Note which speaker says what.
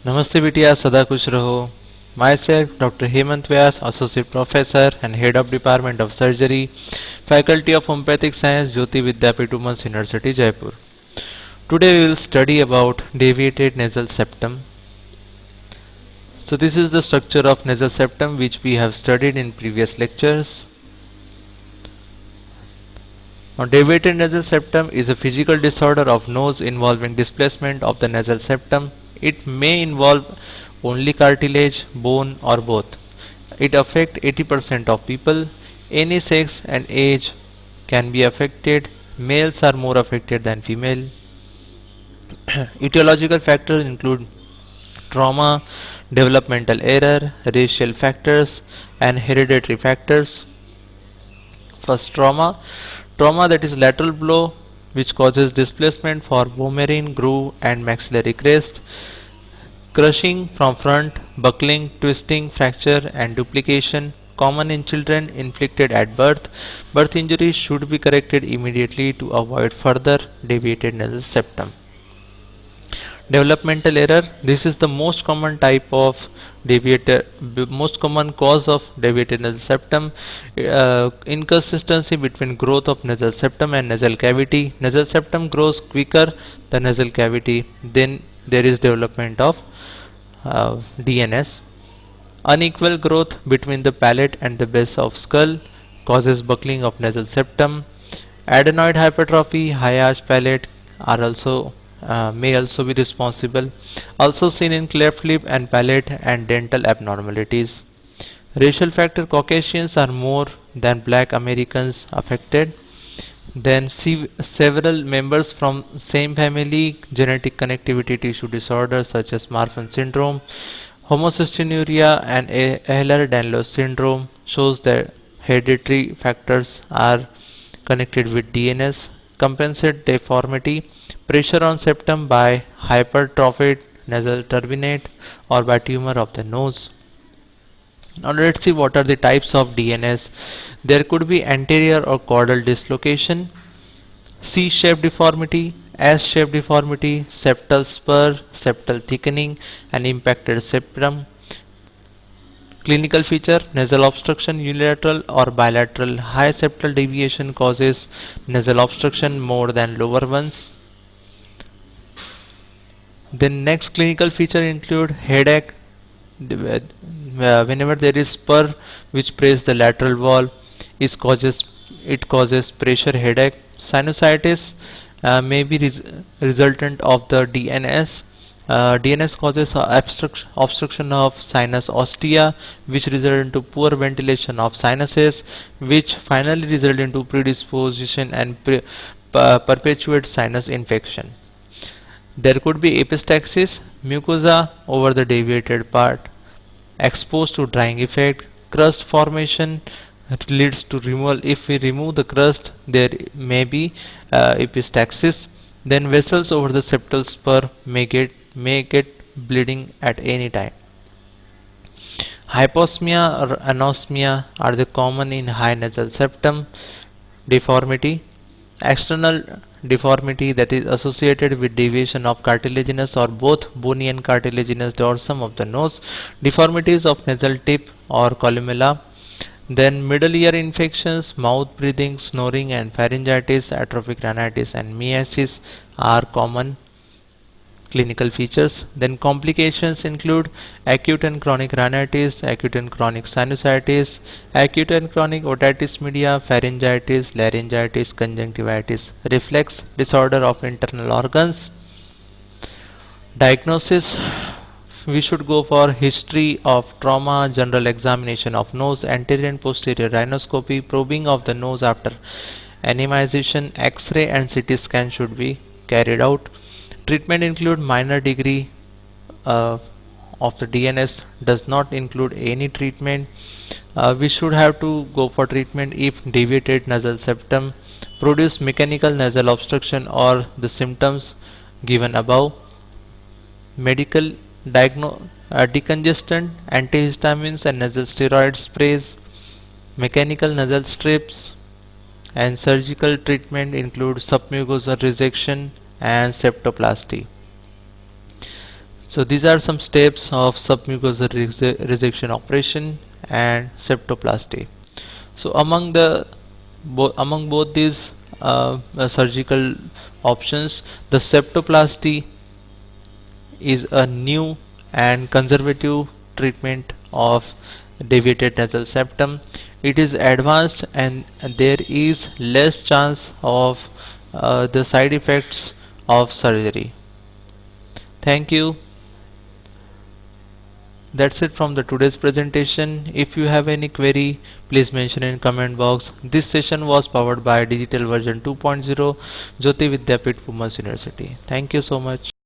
Speaker 1: नमस्ते बिटिया, सदा खुश रहो। Myself, Dr. Hemant Vyas, Associate Professor and Head of Department of Surgery, Faculty of Homeopathic Science, Jyoti Vidyapeeth Women's University, Jaipur. Today we will study about deviated nasal septum. So this is the structure of nasal septum which we have studied in previous lectures. Now, deviated nasal septum is a physical disorder of nose involving displacement of the nasal septum. It may involve only cartilage, bone, or both. It affects 80% of people. Any sex and age can be affected. Males are more affected than female. Etiological factors include trauma, developmental error, racial factors, and hereditary factors. First, trauma. Trauma, that is lateral blow which causes displacement for vomerine, groove and maxillary crest. Crushing from front, buckling, twisting, fracture and duplication. Common in children inflicted at birth. Birth injuries should be corrected immediately to avoid further deviated nasal septum. Developmental error. This is the most common type of most common cause of deviated nasal septum. Inconsistency between growth of nasal septum and nasal cavity. Nasal septum grows quicker than nasal cavity. Then there is development of DNS. Unequal growth between the palate and the base of skull causes buckling of nasal septum. Adenoid hypertrophy, high arch palate are also may also be responsible. Also seen in cleft lip and palate and dental abnormalities. Racial factor, Caucasians are more than black Americans affected. Then several members from same family, genetic connectivity tissue disorders such as Marfan syndrome, homocystinuria and Ehlers-Danlos syndrome shows that hereditary factors are connected with DNS. Compensate deformity, pressure on septum by hypertrophied nasal turbinate or by tumor of the nose. Now let's see what are the types of DNS. There could be anterior or caudal dislocation, C-shaped deformity, S-shaped deformity, septal spur, septal thickening and impacted septum. Clinical feature, nasal obstruction, unilateral or bilateral. High septal deviation causes nasal obstruction more than lower ones. Then next clinical feature include headache. Whenever there is spur which press the lateral wall, it causes pressure headache. Sinusitis may be resultant of the DNS. DNS causes obstruction of sinus ostia, which result into poor ventilation of sinuses, which finally result into predisposition and perpetuate sinus infection. There could be epistaxis, mucosa over the deviated part, exposed to drying effect, crust formation leads to removal. If we remove the crust, there may be epistaxis. Then vessels over the septal spur may get bleeding at any time. Hyposmia or anosmia are the common in high nasal septum. Deformity, external deformity that is associated with deviation of cartilaginous or both bony and cartilaginous dorsum of the nose. Deformities of nasal tip or columella. Then middle ear infections, mouth breathing, snoring and pharyngitis, atrophic rhinitis and myiasis are common clinical features. Then complications include acute and chronic rhinitis, acute and chronic sinusitis, acute and chronic otitis media, pharyngitis, laryngitis, conjunctivitis, reflex disorder of internal organs. Diagnosis, we should go for history of trauma, general examination of nose, anterior and posterior rhinoscopy, probing of the nose after anemization, X-ray and CT scan should be carried out. Treatment include minor degree of the DNS, does not include any treatment. We should have to go for treatment if deviated nasal septum produce mechanical nasal obstruction or the symptoms given above. Medical decongestant, antihistamines and nasal steroid sprays, mechanical nasal strips, and surgical treatment include submucosal resection and septoplasty. So these are some steps of submucosal resection operation and septoplasty. So among both these surgical options, the septoplasty is a new and conservative treatment of deviated nasal septum. It is advanced and there is less chance of the side effects of surgery. Thank you. That's it from the today's presentation. If you have any query, please mention in comment box. This session was powered by Digital Version 2.0, Jyoti Vidyapeeth Women's University. Thank you so much.